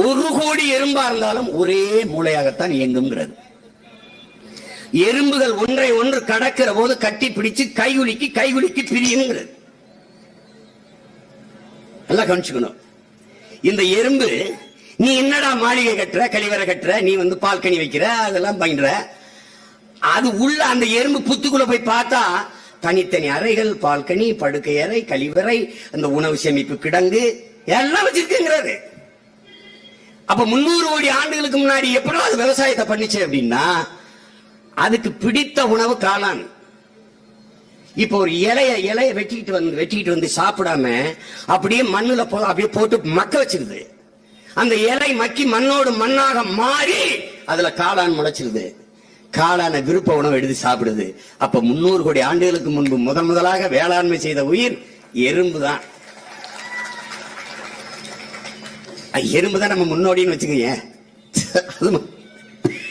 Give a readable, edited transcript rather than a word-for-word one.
1 கோடி எறும்பா இருந்தாலும் ஒரே மூளையாகத்தான் இயங்குங்கிறது. எறும்புகள் ஒன்றை ஒன்று கடக்கிற போது கட்டி பிடிச்சு கைகுலுக்கி பிரியுங்கிறது. நல்லா கவனிச்சுக்கணும். இந்த எறும்பு நீ என்னடா மாளிகை கட்டுற, கழிவறை கட்டுற, நீ பால்கனி வைக்கிற, அதெல்லாம் பண்ற, அது உள்ள அந்த எறும்பு புத்துக்குள்ள போய் பார்த்தா தனித்தனி அறைகள், பால்கனி, படுக்கை அறை, கழிவறை, அந்த உணவு சேமிப்பு கிடங்கு எல்லாம் வச்சிருக்குங்கிறது. அப்ப 300 கோடி ஆண்டுகளுக்கு முன்னாடி எப்படி அது விவசாயத்தை பண்ணிச்சு அப்படின்னா, அதுக்கு பிடித்த உணவு காளான். இப்ப ஒரு இலைய வெட்டிட்டு வந்து சாப்பிடாம அப்படியே மண்ணுல அப்படியே போட்டு மக்க வச்சிருது. அந்த இலை மக்கி மண்ணோடு மண்ணாக மாறி அதுல காளான் முளைச்சிருது. காளான விருப்ப உணவு எடுத்து சாப்பிடுது. அப்ப 300 கோடி ஆண்டுகளுக்கு முன்பு முதலாக வேளாண்மை செய்த உயிர் எறும்பு தான். எறும்பு தான் நம்ம முன்னோடின்னு வச்சுக்கோங்க.